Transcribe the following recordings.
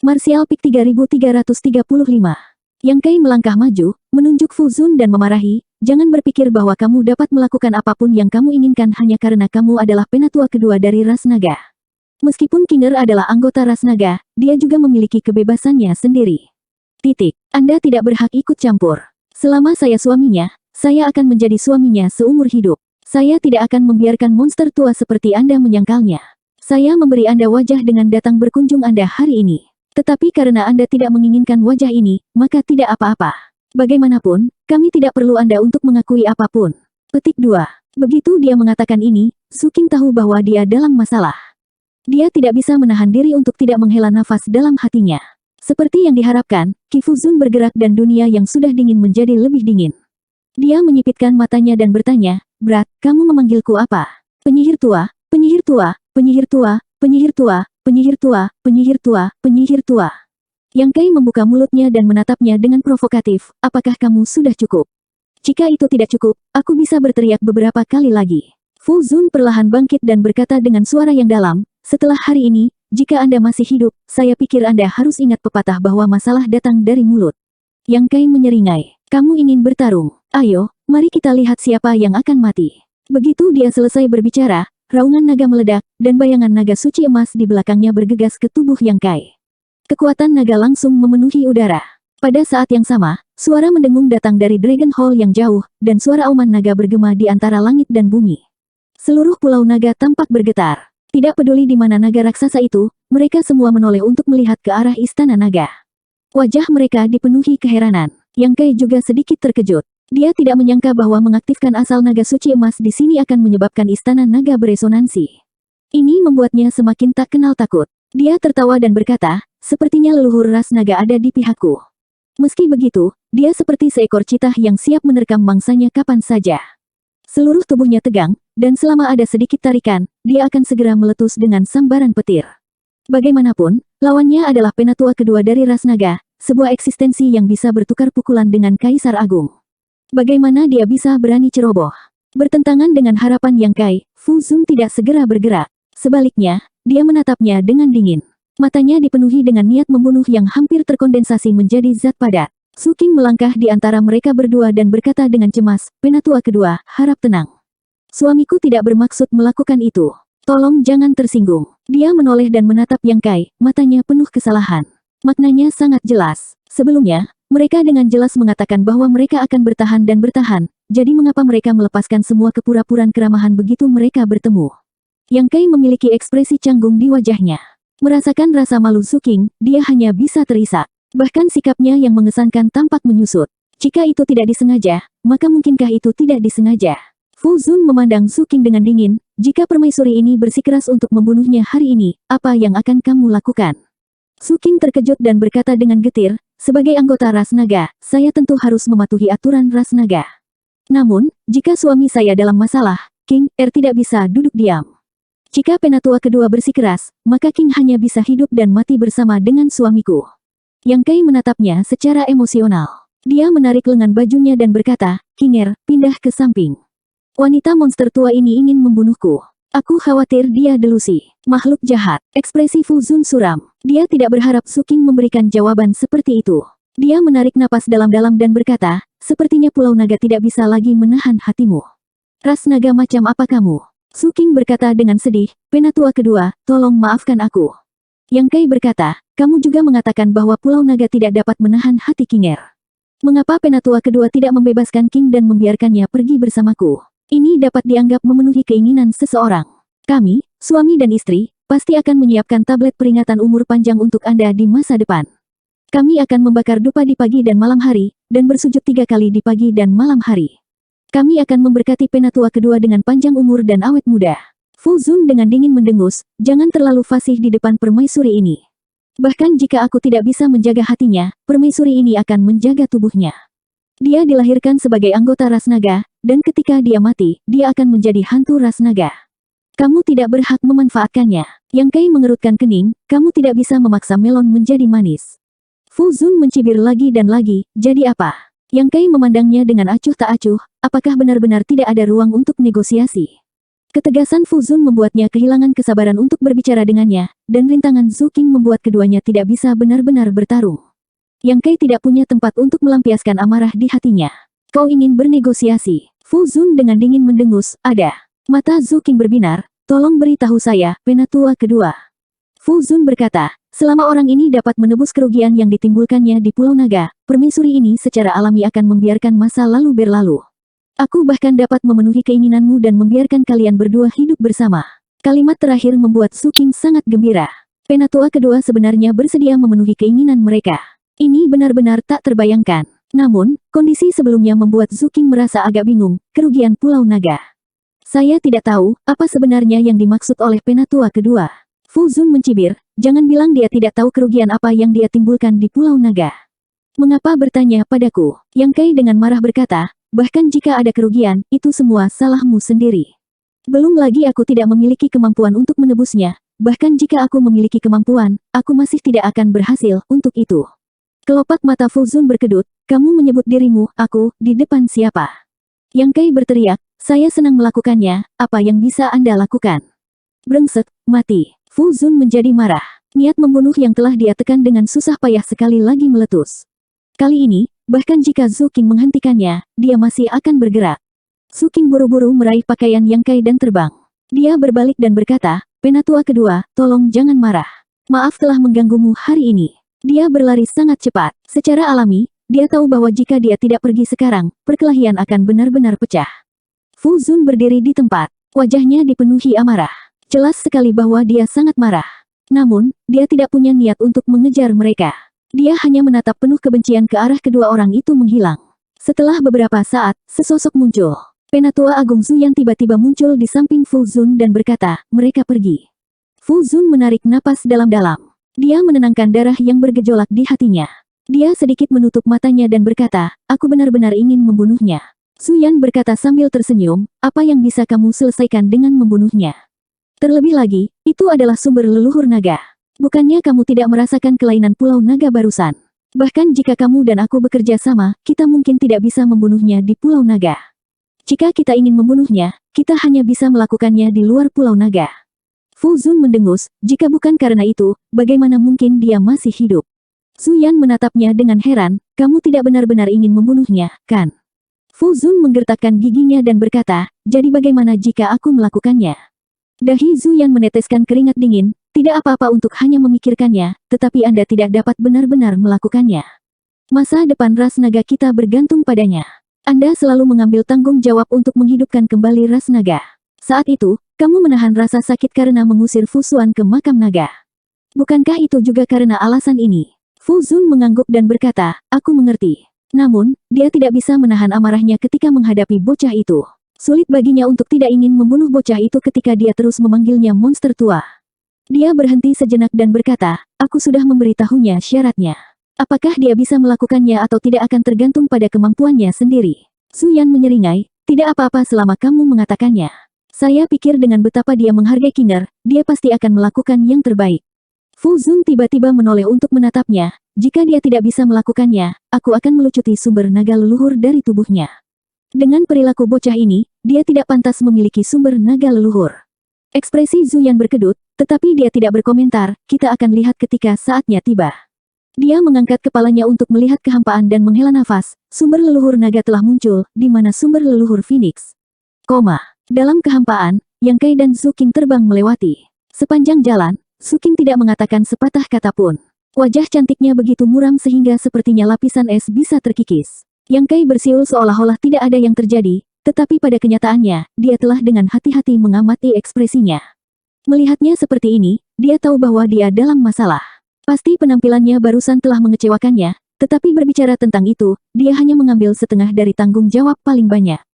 Martial Peak 3335. Yang Kai melangkah maju, menunjuk Fu Zun dan memarahi, jangan berpikir bahwa kamu dapat melakukan apapun yang kamu inginkan hanya karena kamu adalah penatua kedua dari ras naga. Meskipun Kinger adalah anggota ras naga, dia juga memiliki kebebasannya sendiri. Anda tidak berhak ikut campur. Selama saya suaminya, saya akan menjadi suaminya seumur hidup. Saya tidak akan membiarkan monster tua seperti Anda menyangkalnya. Saya memberi Anda wajah dengan datang berkunjung Anda hari ini. Tetapi karena Anda tidak menginginkan wajah ini, maka tidak apa-apa. Bagaimanapun, kami tidak perlu Anda untuk mengakui apapun. Petik 2. Begitu dia mengatakan ini, Su King tahu bahwa dia dalam masalah. Dia tidak bisa menahan diri untuk tidak menghela nafas dalam hatinya. Seperti yang diharapkan, Qi Fu Zun bergerak dan dunia yang sudah dingin menjadi lebih dingin. Dia menyipitkan matanya dan bertanya, "Brat, kamu memanggilku apa?" "Penyihir tua, penyihir tua, penyihir tua, penyihir tua, penyihir tua, penyihir tua, penyihir tua." Yang Kai membuka mulutnya dan menatapnya dengan provokatif, "Apakah kamu sudah cukup? Jika itu tidak cukup, aku bisa berteriak beberapa kali lagi." Fu Zun perlahan bangkit dan berkata dengan suara yang dalam, "Setelah hari ini, jika Anda masih hidup, saya pikir Anda harus ingat pepatah bahwa masalah datang dari mulut." Yang Kai menyeringai, "Kamu ingin bertarung? Ayo, mari kita lihat siapa yang akan mati." Begitu dia selesai berbicara, raungan naga meledak, dan bayangan naga suci emas di belakangnya bergegas ke tubuh Yang Kai. Kekuatan naga langsung memenuhi udara. Pada saat yang sama, suara mendengung datang dari Dragon Hall yang jauh, dan suara auman naga bergema di antara langit dan bumi. Seluruh pulau naga tampak bergetar. Tidak peduli di mana naga raksasa itu, mereka semua menoleh untuk melihat ke arah istana naga. Wajah mereka dipenuhi keheranan. Yang Kai juga sedikit terkejut. Dia tidak menyangka bahwa mengaktifkan asal naga suci emas di sini akan menyebabkan istana naga beresonansi. Ini membuatnya semakin tak kenal takut. Dia tertawa dan berkata, "Sepertinya leluhur ras naga ada di pihakku." Meski begitu, dia seperti seekor citah yang siap menerkam mangsanya kapan saja. Seluruh tubuhnya tegang, dan selama ada sedikit tarikan, dia akan segera meletus dengan sambaran petir. Bagaimanapun, lawannya adalah penatua kedua dari ras naga, sebuah eksistensi yang bisa bertukar pukulan dengan Kaisar Agung. Bagaimana dia bisa berani ceroboh? Bertentangan dengan harapan Yang Kai, Fu Zun tidak segera bergerak. Sebaliknya, dia menatapnya dengan dingin. Matanya dipenuhi dengan niat membunuh yang hampir terkondensasi menjadi zat padat. Su King melangkah di antara mereka berdua dan berkata dengan cemas, "Penatua kedua, harap tenang. Suamiku tidak bermaksud melakukan itu. Tolong jangan tersinggung." Dia menoleh dan menatap Yang Kai, matanya penuh kesalahan. Maknanya sangat jelas. Sebelumnya, mereka dengan jelas mengatakan bahwa mereka akan bertahan dan bertahan, jadi mengapa mereka melepaskan semua kepura-puraan keramahan begitu mereka bertemu? Yang Kai memiliki ekspresi canggung di wajahnya. Merasakan rasa malu Su King, dia hanya bisa terisak. Bahkan sikapnya yang mengesankan tampak menyusut. Jika itu tidak disengaja, maka mungkinkah itu tidak disengaja? Fu Zun memandang Su King dengan dingin, "Jika permaisuri ini bersikeras untuk membunuhnya hari ini, apa yang akan kamu lakukan?" Su King terkejut dan berkata dengan getir, "Sebagai anggota ras naga, saya tentu harus mematuhi aturan ras naga. Namun, jika suami saya dalam masalah, King tidak bisa duduk diam. Jika penatua kedua bersikeras, maka King hanya bisa hidup dan mati bersama dengan suamiku." Yang Kai menatapnya secara emosional. Dia menarik lengan bajunya dan berkata, "Kinger, pindah ke samping. Wanita monster tua ini ingin membunuhku. Aku khawatir dia delusi. Makhluk jahat." Ekspresi Fu Zun suram. Dia tidak berharap Su King memberikan jawaban seperti itu. Dia menarik napas dalam-dalam dan berkata, "Sepertinya Pulau Naga tidak bisa lagi menahan hatimu. Ras naga macam apa kamu?" Su King berkata dengan sedih, "Penatua kedua, tolong maafkan aku." Yang Kai berkata, "Kamu juga mengatakan bahwa Pulau Naga tidak dapat menahan hati Kinger. Mengapa penatua kedua tidak membebaskan King dan membiarkannya pergi bersamaku? Ini dapat dianggap memenuhi keinginan seseorang. Kami, suami dan istri, pasti akan menyiapkan tablet peringatan umur panjang untuk Anda di masa depan. Kami akan membakar dupa di pagi dan malam hari, dan bersujud 3 kali di pagi dan malam hari. Kami akan memberkati penatua kedua dengan panjang umur dan awet muda." Fu Zun dengan dingin mendengus, "Jangan terlalu fasih di depan permaisuri ini. Bahkan jika aku tidak bisa menjaga hatinya, permaisuri ini akan menjaga tubuhnya. Dia dilahirkan sebagai anggota ras naga, dan ketika dia mati, dia akan menjadi hantu ras naga. Kamu tidak berhak memanfaatkannya." Yang Kai mengerutkan kening, "Kamu tidak bisa memaksa melon menjadi manis." Fu Zun mencibir lagi dan lagi, "Jadi apa?" Yang Kai memandangnya dengan acuh tak acuh, "Apakah benar-benar tidak ada ruang untuk negosiasi? Ketegasan Fu Zun membuatnya kehilangan kesabaran untuk berbicara dengannya, dan rintangan Zhu Qing membuat keduanya tidak bisa benar-benar bertarung. Yang Kai tidak punya tempat untuk melampiaskan amarah di hatinya. Kau ingin bernegosiasi? Fu Zun dengan dingin mendengus, ada. Mata Zhu Qing berbinar, tolong beritahu saya, penatua kedua. Fu Zun berkata, selama orang ini dapat menebus kerugian yang ditimbulkannya di Pulau Naga, permaisuri ini secara alami akan membiarkan masa lalu berlalu. Aku bahkan dapat memenuhi keinginanmu dan membiarkan kalian berdua hidup bersama. Kalimat terakhir membuat Zhu Qing sangat gembira. Penatua kedua sebenarnya bersedia memenuhi keinginan mereka. Ini benar-benar tak terbayangkan. Namun, kondisi sebelumnya membuat Zhu Qing merasa agak bingung, kerugian Pulau Naga. Saya tidak tahu, apa sebenarnya yang dimaksud oleh penatua kedua. Fu Zun mencibir, jangan bilang dia tidak tahu kerugian apa yang dia timbulkan di Pulau Naga. Mengapa bertanya padaku? Yang Kai dengan marah berkata, bahkan jika ada kerugian, itu semua salahmu sendiri. Belum lagi aku tidak memiliki kemampuan untuk menebusnya, bahkan jika aku memiliki kemampuan, aku masih tidak akan berhasil untuk itu. Kelopak mata Fu Zun berkedut, kamu menyebut dirimu, aku, di depan siapa? Yang Kai berteriak, saya senang melakukannya, apa yang bisa Anda lakukan? Brengsek, mati. Fu Zun menjadi marah. Niat membunuh yang telah dia tekan dengan susah payah sekali lagi meletus. Kali ini, bahkan jika Zhu Qing menghentikannya, dia masih akan bergerak. Zhu Qing buru-buru meraih pakaian Yang Kai dan terbang. Dia berbalik dan berkata, penatua kedua, tolong jangan marah. Maaf telah mengganggumu hari ini. Dia berlari sangat cepat. Secara alami, dia tahu bahwa jika dia tidak pergi sekarang, perkelahian akan benar-benar pecah. Fu Zun berdiri di tempat. Wajahnya dipenuhi amarah. Jelas sekali bahwa dia sangat marah. Namun, dia tidak punya niat untuk mengejar mereka. Dia hanya menatap penuh kebencian ke arah kedua orang itu menghilang. Setelah beberapa saat, sesosok muncul. Penatua Agung Zhu yang tiba-tiba muncul di samping Fu Zun dan berkata, mereka pergi. Fu Zun menarik napas dalam-dalam. Dia menenangkan darah yang bergejolak di hatinya. Dia sedikit menutup matanya dan berkata, aku benar-benar ingin membunuhnya. Zhu Yan berkata sambil tersenyum, apa yang bisa kamu selesaikan dengan membunuhnya? Terlebih lagi, itu adalah sumber leluhur naga. Bukannya kamu tidak merasakan kelainan Pulau Naga barusan? Bahkan jika kamu dan aku bekerja sama, kita mungkin tidak bisa membunuhnya di Pulau Naga. Jika kita ingin membunuhnya, kita hanya bisa melakukannya di luar Pulau Naga. Fu Zun mendengus, jika bukan karena itu, bagaimana mungkin dia masih hidup? Zhu Yan menatapnya dengan heran, kamu tidak benar-benar ingin membunuhnya, kan? Fu Zun menggertakkan giginya dan berkata, jadi bagaimana jika aku melakukannya? Dahi Zhu Yan meneteskan keringat dingin, tidak apa-apa untuk hanya memikirkannya, tetapi Anda tidak dapat benar-benar melakukannya. Masa depan ras naga kita bergantung padanya. Anda selalu mengambil tanggung jawab untuk menghidupkan kembali ras naga. Saat itu, kamu menahan rasa sakit karena mengusir Fu Xuan ke makam naga. Bukankah itu juga karena alasan ini? Fu Zun mengangguk dan berkata, aku mengerti. Namun, dia tidak bisa menahan amarahnya ketika menghadapi bocah itu. Sulit baginya untuk tidak ingin membunuh bocah itu ketika dia terus memanggilnya monster tua. Dia berhenti sejenak dan berkata, aku sudah memberitahunya syaratnya. Apakah dia bisa melakukannya atau tidak akan tergantung pada kemampuannya sendiri. Zhu Yan menyeringai, tidak apa-apa selama kamu mengatakannya. Saya pikir dengan betapa dia menghargai Kinger, dia pasti akan melakukan yang terbaik. Fu Zun tiba-tiba menoleh untuk menatapnya, jika dia tidak bisa melakukannya, aku akan melucuti sumber naga leluhur dari tubuhnya. Dengan perilaku bocah ini, dia tidak pantas memiliki sumber naga leluhur. Ekspresi Zhu Yan berkedut, tetapi dia tidak berkomentar, kita akan lihat ketika saatnya tiba. Dia mengangkat kepalanya untuk melihat kehampaan dan menghela nafas, sumber leluhur naga telah muncul, di mana sumber leluhur Phoenix. Dalam kehampaan, Yang Kai dan Zhu Qing terbang melewati. Sepanjang jalan, Zhu Qing tidak mengatakan sepatah kata pun. Wajah cantiknya begitu muram sehingga sepertinya lapisan es bisa terkikis. Yang Kai bersiul seolah-olah tidak ada yang terjadi, tetapi pada kenyataannya, dia telah dengan hati-hati mengamati ekspresinya. Melihatnya seperti ini, dia tahu bahwa dia dalam masalah. Pasti penampilannya barusan telah mengecewakannya, tetapi berbicara tentang itu, dia hanya mengambil setengah dari tanggung jawab paling banyak.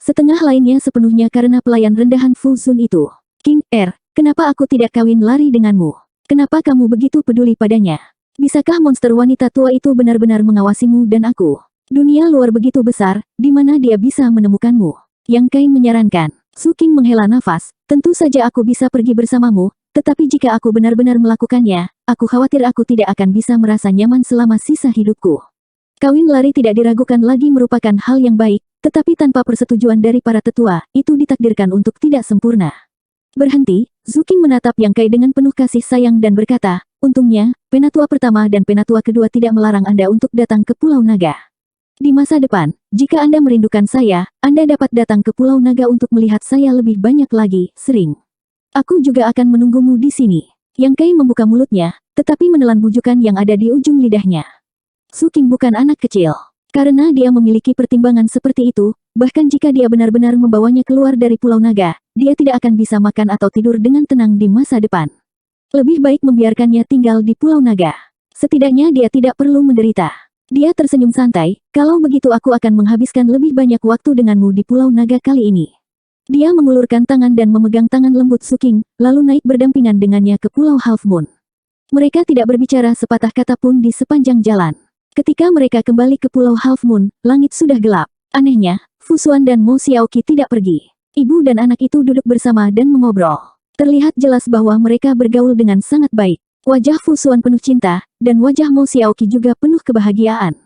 Setengah lainnya sepenuhnya karena pelayan rendahan Fu Zun itu. King Er, kenapa aku tidak kawin lari denganmu? Kenapa kamu begitu peduli padanya? Bisakah monster wanita tua itu benar-benar mengawasimu dan aku? Dunia luar begitu besar, di mana dia bisa menemukanmu? Yang Kai menyarankan. Zhu Qing menghela nafas, tentu saja aku bisa pergi bersamamu, tetapi jika aku benar-benar melakukannya, aku khawatir aku tidak akan bisa merasa nyaman selama sisa hidupku. Kawin lari tidak diragukan lagi merupakan hal yang baik, Tetapi tanpa persetujuan dari para tetua, itu ditakdirkan untuk tidak sempurna. Berhenti, Zuking menatap Yang Kai dengan penuh kasih sayang dan berkata, untungnya, Penatua pertama dan Penatua kedua tidak melarang Anda untuk datang ke Pulau Naga. Di masa depan, jika Anda merindukan saya, Anda dapat datang ke Pulau Naga untuk melihat saya lebih banyak lagi, sering. Aku juga akan menunggumu di sini. Yang Kai membuka mulutnya, tetapi menelan bujukan yang ada di ujung lidahnya. Zuking bukan anak kecil. Karena dia memiliki pertimbangan seperti itu, bahkan jika dia benar-benar membawanya keluar dari Pulau Naga, dia tidak akan bisa makan atau tidur dengan tenang di masa depan. Lebih baik membiarkannya tinggal di Pulau Naga. Setidaknya dia tidak perlu menderita. Dia tersenyum santai, kalau begitu aku akan menghabiskan lebih banyak waktu denganmu di Pulau Naga kali ini. Dia mengulurkan tangan dan memegang tangan lembut Zuking, lalu naik berdampingan dengannya ke Pulau Half Moon. Mereka tidak berbicara sepatah kata pun di sepanjang jalan. Ketika mereka kembali ke Pulau Half Moon, langit sudah gelap. Anehnya, Fu Xuan dan Mo Xiaoqi tidak pergi. Ibu dan anak itu duduk bersama dan mengobrol. Terlihat jelas bahwa mereka bergaul dengan sangat baik. Wajah Fu Xuan penuh cinta, dan wajah Mo Xiaoqi juga penuh kebahagiaan.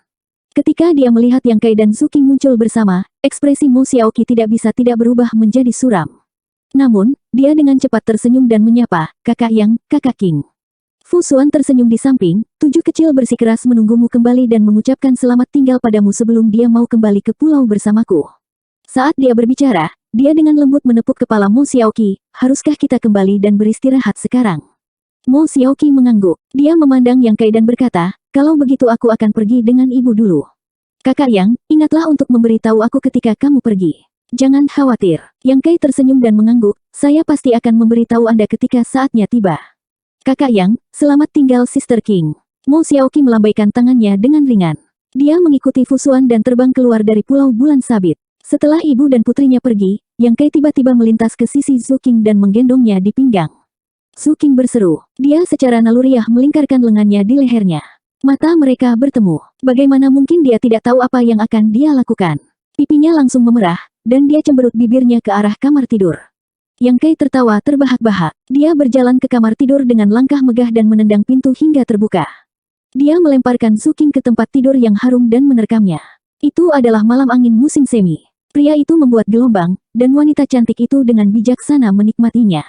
Ketika dia melihat Yang Kai dan Zuking muncul bersama, ekspresi Mo Xiaoqi tidak bisa tidak berubah menjadi suram. Namun, dia dengan cepat tersenyum dan menyapa, Kakak Yang, Kakak King. Fu Xuan tersenyum di samping, 7 kecil bersikeras menunggumu kembali dan mengucapkan selamat tinggal padamu sebelum dia mau kembali ke pulau bersamaku. Saat dia berbicara, dia dengan lembut menepuk kepala Mo Xiaoqi, haruskah kita kembali dan beristirahat sekarang? Mo Xiaoqi mengangguk, dia memandang Yang Kai dan berkata, kalau begitu aku akan pergi dengan ibu dulu. Kakak Yang, ingatlah untuk memberitahu aku ketika kamu pergi. Jangan khawatir. Yang Kai tersenyum dan mengangguk, saya pasti akan memberitahu Anda ketika saatnya tiba. Kakak Yang, selamat tinggal Sister King. Mo Xiaoqi melambaikan tangannya dengan ringan. Dia mengikuti Fu Xuan dan terbang keluar dari Pulau Bulan Sabit. Setelah ibu dan putrinya pergi, Yang Kai tiba-tiba melintas ke sisi Zuking dan menggendongnya di pinggang. Zuking berseru. Dia secara naluriah melingkarkan lengannya di lehernya. Mata mereka bertemu. Bagaimana mungkin dia tidak tahu apa yang akan dia lakukan? Pipinya langsung memerah, dan dia cemberut bibirnya ke arah kamar tidur. Yang Kai tertawa terbahak-bahak. Dia berjalan ke kamar tidur dengan langkah megah dan menendang pintu hingga terbuka. Dia melemparkan Zuking ke tempat tidur yang harum dan menerkamnya. Itu adalah malam angin musim semi. Pria itu membuat gelombang, dan wanita cantik itu dengan bijaksana menikmatinya.